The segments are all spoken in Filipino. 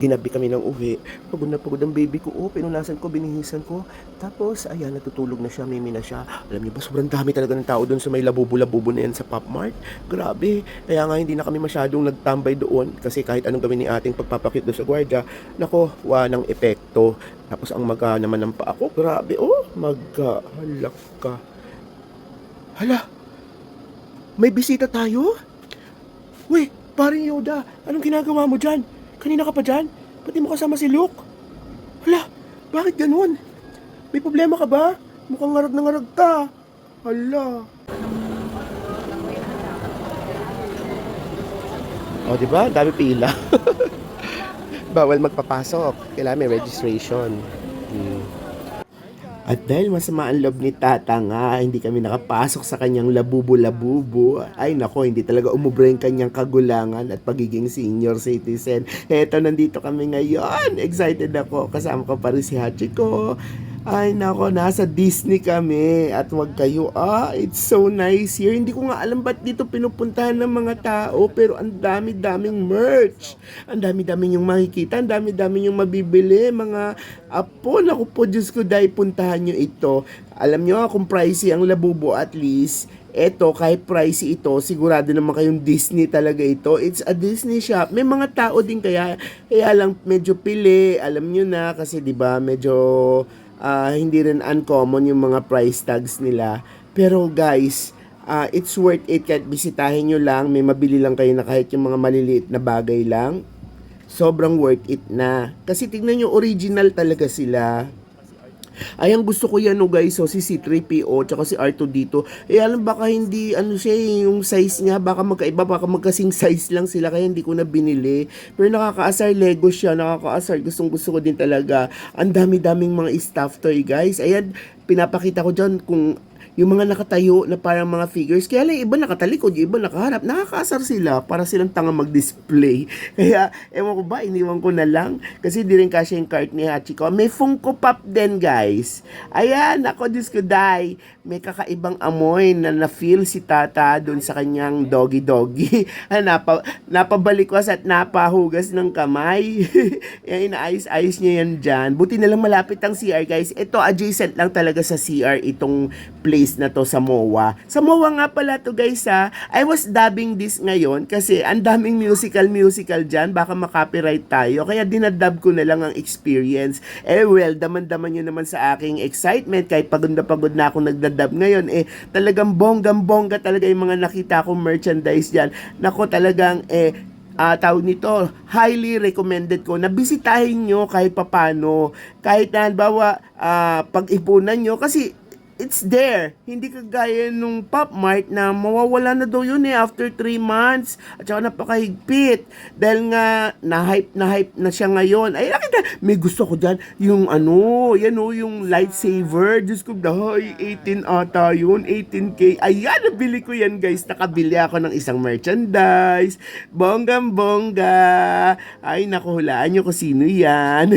Ginabi kami ng uwi, pagod na pagod ang baby ko, pinunasan ko, binihisan ko. Tapos ayan, natutulog na siya, mimi na siya. Alam niyo ba, sobrang dami talaga ng tao doon sa may labubo-labubo na yan sa Pop Mart. Grabe, kaya nga hindi na kami masyadong nagtambay doon kasi kahit anong gawin ni ating pagpapakit doon sa gwardiya, nako, ng epekto. Tapos ang maga naman ng paa ko, grabe, maga, halak ka. Hala, may bisita tayo? Uy, paring Yoda, anong ginagawa mo dyan? Kanina ka pa dyan? Pati mo kasama si Luke? Hala, bakit ganun? May problema ka ba? Mukhang ngarag na ngarag ka. Hala. O, diba? Dami pila. Bawal magpapasok. Kailangan may registration. At dahil masama ang loob ni Tata nga, hindi kami nakapasok sa kanyang labubo-labubo. Ay nako, hindi talaga umubra yung kanyang kagulangan at pagiging senior citizen. Eto, nandito kami ngayon. Excited ako. Kasama ko pa rin si Hachiko. Ay nako, nasa Disney kami. At wag kayo, it's so nice here. Hindi ko nga alam ba't dito pinupuntahan ng mga tao. Pero ang dami-daming merch. Ang dami-daming yung makikita. Ang dami-daming yung mabibili. Mga apo, naku po, Diyos ko, dahil puntahan nyo ito. Alam nyo kung pricey ang labubo, at least eto, kahit pricey ito, sigurado naman kayong Disney talaga ito. It's a Disney shop. May mga tao din kaya lang medyo pili, alam nyo na, kasi 'di ba medyo hindi rin uncommon yung mga price tags nila. Pero guys, it's worth it kahit bisitahin nyo lang, may mabili lang kayo na kahit yung mga maliliit na bagay lang. Sobrang worth it na. Kasi tignan nyo, original talaga sila. Ay, ang gusto ko yan, no guys, so si C3PO tsaka si R2 dito. Alam, baka hindi, siya, yung size niya, baka magkaiba, baka magkasing size lang sila, kaya hindi ko na binili. Pero nakakaasar, Lego siya, nakakaasar, gustong gusto ko din talaga. Ang dami-daming mga stuff toy, guys. Ayan, pinapakita ko dyan kung yung mga nakatayo na parang mga figures. Kaya lang, iba nakatalikod, yung iba nakaharap. Nakakaasar sila para silang tanga mag-display. Kaya, ewan ko ba, iniwan ko na lang. Kasi di rin kasi yung cart ni Hachiko. May Funko Pop din, guys. Ayan, ako, Diyos ko, day. May kakaibang amoy na na-feel si Tata dun sa kanyang doggy-doggy. Napabalik-was at napahugas ng kamay. Yan, inaayos-ayos niya yan dyan. Buti na lang malapit ang CR, guys. Ito, adjacent lang talaga sa CR itong place na to sa MOA. Sa MOA nga pala to, guys, ha. I was dubbing this ngayon kasi ang daming musical dyan. Baka makopyright tayo. Kaya dinadub ko na lang ang experience. Well, daman-daman nyo naman sa aking excitement. Kahit pagod na ako nagdadub ngayon, talagang bonggang-bongga talaga yung mga nakita kong merchandise dyan. Nako, talagang, tawag nito, highly recommended ko na bisitahin nyo kahit papano. Kahit na, halimbawa, pag-ipunan nyo. Kasi, it's there. Hindi kagaya nung Pop Mart na mawawala na daw yun after 3 months. At saka napakahigpit. Dahil nga, na-hype na siya ngayon. Ay, nakita, may gusto ko dyan. Yung yung lightsaver. Diyos ko, dahay, 18 ata yun. 18K. Ayan, nabili ko yan, guys. Nakabili ako ng isang merchandise. Bonggang-bongga. Ay, naku, hulaan nyo kung sino yan.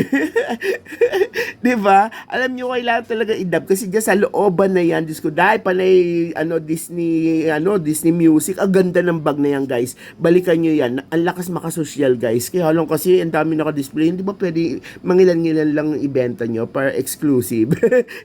Diba? Alam nyo, kailangan talaga i-dub kasi dyan sa looban na yan, Diyos ko, dahil panay Disney music. Ang ganda ng bag na yan, guys. Balikan nyo yan. Ang lakas makasosyal, guys. Kaya lang kasi ang dami naka-display. Hindi ba pwede mangilan-ngilan lang ibenta nyo para exclusive?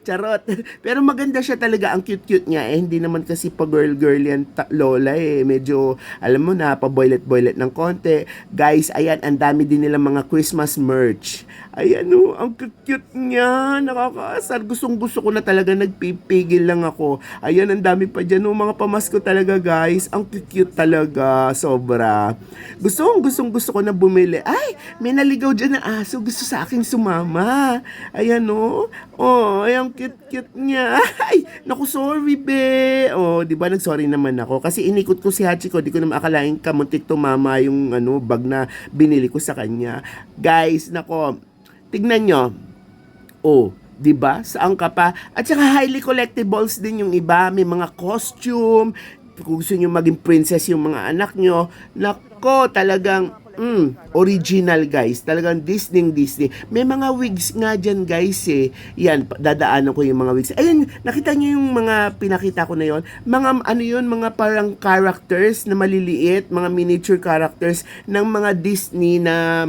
Charot. Pero maganda siya talaga. Ang cute-cute niya. Hindi naman kasi pa girl-girl yan lola Medyo, alam mo na, pa boylet-boylet ng konti. Guys, ayan, ang dami din nilang mga Christmas merch. Ayan, ang cute niya. Nakakaasar. Gustong-gusto ko na talaga, nagpipigil lang ako. Ayan, ang dami pa dyan. Mga pamasko talaga, guys. Ang cute talaga. Sobra. Gusto ko na bumili. Ay, may naligaw dyan na aso. Gusto sa akin sumama. Ayan, ay, ang cute niya. Ay, naku, sorry, be. Di ba, nag-sorry naman ako. Kasi inikot ko si Hachiko. Di ko naman akalain kamuntik tumama yung bag na binili ko sa kanya. Guys, nako, tignan nyo. 'di ba? Saan ka pa? At saka highly collectibles din yung iba, may mga costume. Kung gusto niyo maging princess yung mga anak nyo, nako, talagang Original guys. Talagang Disney. May mga wigs nga dyan guys eh. Yan, dadaanan ko yung mga wigs. Ayun, nakita niyo yung mga pinakita ko na yon. Mga ano yun, mga parang characters na maliliit, mga miniature characters ng mga Disney na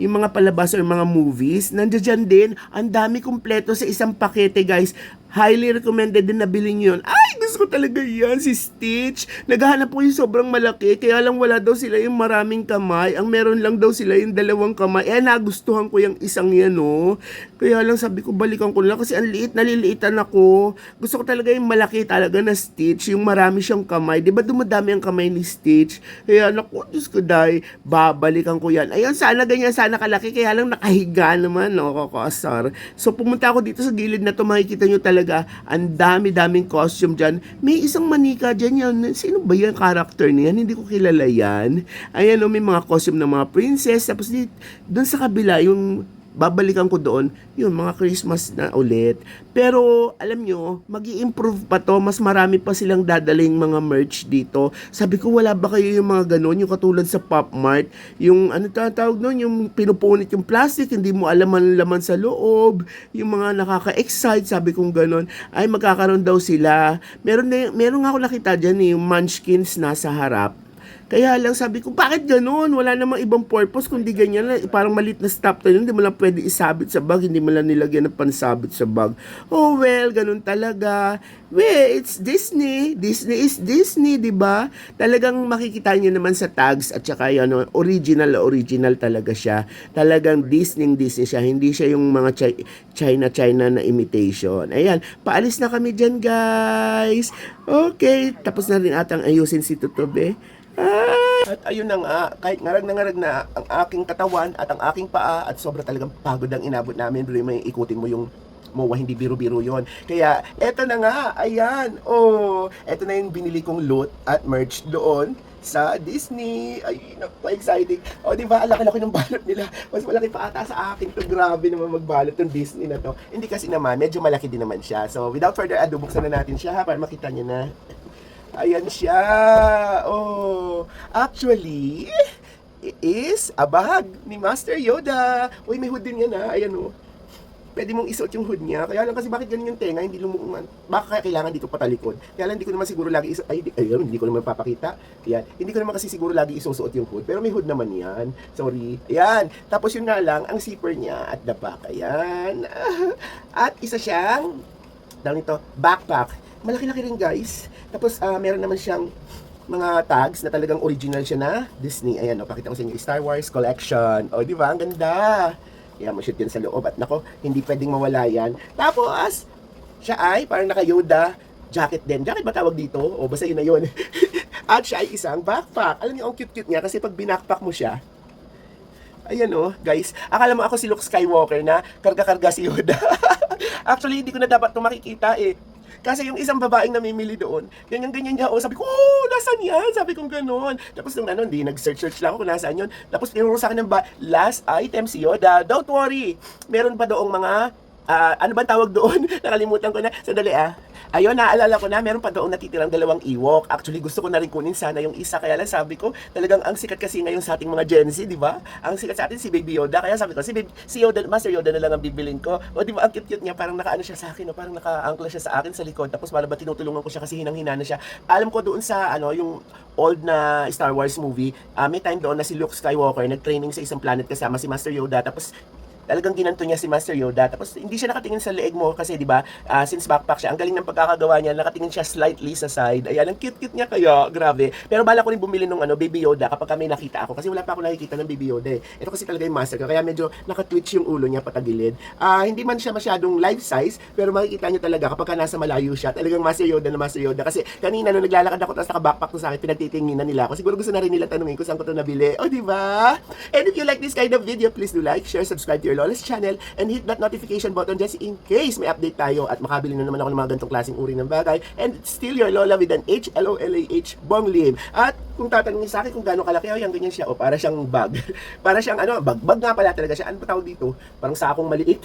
yung mga palabas or mga movies. Nandiyan din, ang dami kumpleto sa isang pakete guys. Highly recommended din na bilhin yun. Ay, gusto ko talaga yan, si Stitch. Naghahanap ko yung sobrang malaki, kaya lang wala daw sila yung maraming kamay. Ang meron lang daw sila yung 2 kamay. Nagustuhan ko yung isang yan, oh. Kaya lang sabi ko, balikan ko lang kasi ang liit, naliliitan ako. Gusto ko talaga yung malaki talaga na Stitch, yung marami siyang kamay. Diba dumadami ang kamay ni Stitch? Kaya naku, Diyos ko dahil, babalikan ko yan. Ayun, sana ganyan, sana kalaki, kaya lang nakahiga naman, no, kakasar. So pumunta ako dito sa gilid na to, makikita nyo talaga ang dami-daming costume dyan. May isang manika dyan yan. Sino ba yan character niyan? Hindi ko kilala yan. Ayan o, may mga costume ng mga princess. Tapos doon sa kabila, yung babalikan ko doon, yun, mga Christmas na ulit. Pero, alam nyo, mag-i-improve pa to. Mas marami pa silang dadaling mga merch dito. Sabi ko, wala ba kayo yung mga ganon? Yung katulad sa Pop Mart. Yung, ano tawag nun? Yung pinupunit yung plastic, hindi mo alam ang laman sa loob. Yung mga nakaka-excite, sabi kong ganon. Ay, magkakaroon daw sila. Meron nga ako nakita dyan, yung munchkins nasa harap. Kaya lang sabi ko, bakit ganun? Wala namang ibang purpose kundi ganyan lang. Parang malit na stop tayo. Hindi mo lang pwede isabit sa bag. Hindi mo lang nilagyan ng pansabit sa bag. Oh well, ganun talaga. Well, it's Disney. Disney is Disney, di ba? Talagang makikita niyo naman sa tags at saka yun, original talaga siya. Talagang Disney siya. Hindi siya yung mga China na imitation. Ayan, paalis na kami dyan, guys. Okay, tapos na rin atang ayusin si Tutobe. At ayun na nga, kahit ngarag na ang aking katawan at ang aking paa at sobra talagang pagod ang inabot namin. Pero may ikutin mo yung MOA, hindi biro-biro yon. Kaya, eto na nga, ayan, eto na yung binili kong loot at merch doon sa Disney. Ay, exciting. Di ba, ang laki-laki ng balot nila. Mas malaki pa ata sa akin to. Grabe naman magbalot ng Disney na to. Hindi kasi naman, medyo malaki din naman siya. So, without further ado, buksan na natin siya para makita niyo na. Ayan siya. Actually, it is a bag ni Master Yoda. Uy, may hood din yan ha. Ayan Pwede mong isuot yung hood niya. Kaya lang kasi bakit ganun yung tenga, hindi lumuungan. Baka kailangan dito patalikod. Kaya lang hindi ko naman siguro lagi hindi ko naman papakita. Ayan. Hindi ko naman kasi siguro lagi isusuot yung hood. Pero may hood naman yan. Sorry. Ayan. Tapos yun nga lang, ang zipper niya at the back. Ayan. At isa siyang, backpack. Malaki-laki rin guys. Tapos meron naman siyang mga tags na talagang original siya na Disney. Ayan, pakita ko sa inyo, Star Wars Collection. Di ba? Ang ganda. Kaya mo shoot yan sa loob. At nako, hindi pwedeng mawala yan. Tapos, siya ay parang naka-Yoda jacket din. Jacket ba tawag dito? Basta yun na yun. At siya ay isang backpack. Alam niyo, ang cute-cute niya kasi pag binakpack mo siya, ayan guys. Akala mo ako si Luke Skywalker na karga-karga si Yoda. Actually, hindi ko na dapat ito makikita Kasi yung isang babaeng namimili doon, ganyan-ganyan niya. Sabi ko, nasaan yan? Sabi ko gano'n. Tapos nung hindi, nag-search lang ako kung nasaan yun. Tapos tinuro sa akin ng last item si Yoda. Don't worry, meron pa doong mga, ano ba tawag doon? Nakalimutan ko na. Sandali Ayun, naalala ko na, meron pa doon natitirang 2 Ewok. Actually, gusto ko na rin kunin sana yung isa. Kaya lang sabi ko, talagang ang sikat kasi ngayon sa ating mga Gen Z, di ba? Ang sikat sa atin si Baby Yoda. Kaya sabi ko, si Yoda, Master Yoda na lang ang bibilin ko. Di ba, ang cute-cute niya, parang nakaano siya sa akin, parang naka-ankla siya sa akin sa likod. Tapos parang ba tinutulungan ko siya kasi hinang-hina na siya. Alam ko doon sa, yung old na Star Wars movie, may time doon na si Luke Skywalker nag-training sa isang planet kasama si Master Yoda. Tapos talagang ginanto niya si Master Yoda. Tapos hindi siya nakatingin sa leeg mo kasi 'di ba? Since backpack siya, ang galing ng pagkakagawa niya, nakatingin siya slightly sa side. Ayan, ang cute-cute niya kaya, grabe. Pero bala ko rin bumili ng Baby Yoda kapag kami nakita ako kasi wala pa ako nakikita ng Baby Yoda. Ito kasi talaga yung master ko, kaya medyo naka-twitch yung ulo niya patagilid. Hindi man siya masyadong life size, pero makikita niyo talaga kapag nasa malayo siya, talagang Master Yoda na Master Yoda. Kasi kanina nung naglalakad ako tapos naka-backpack to sa akin, pinagtitinginan nila ako. Siguro gusto na rin nila tanungin ko saan ko to nabili. Di ba? And if you like this kind of video, please do like, share, subscribe to your Lola's channel and hit that notification button just in case may update tayo at makabili na naman ako ng mga ganitong klaseng uri ng bagay. And it's still your Lola with an H-L-O-L-A-H, Bong Lim. At kung tatanungin sa akin kung gaano kalaki, yan ganyan siya. O para siyang bag. Para siyang bag nga pala talaga siya. Ano ba tawag dito? Parang sakong maliit.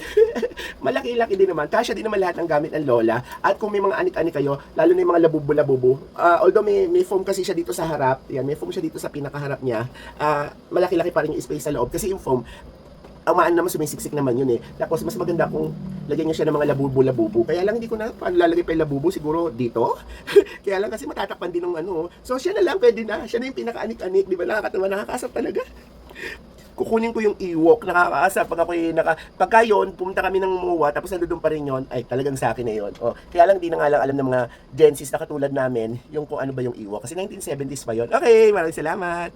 Malaki-laki din naman. Kasya din naman lahat ng gamit ng Lola. At kung may mga anik-anik kayo, lalo na yung mga labubo-labubo. Although may foam kasi siya dito sa harap. Yan, may foam siya dito sa pinakaharap niya. Malaki-laki pa rin yung space sa loob. Kasi yung foam, amaan naman sumisiksik naman yun eh. Tapos mas maganda kung lagyan niya siya ng mga labubo-labubo. Kaya lang hindi ko na lalagay pa yung labubo siguro dito. Kaya lang kasi matatakpan din ng ano. So siya na lang, pwede na. Siya na yung pinaka-anik-anik. Di ba nakakatawa, nakakasap talaga. Kukunin ko yung Ewok, nakakaasap pag ako'y pagka yun, pumunta kami ng MOA, tapos nandun pa rin yun, ay talagang sa akin na yun. Kaya lang di na nga lang alam ng mga Gen Zs na katulad namin, yung kung ano ba yung Ewok. Kasi 1970s pa yun. Okay, maraming salamat.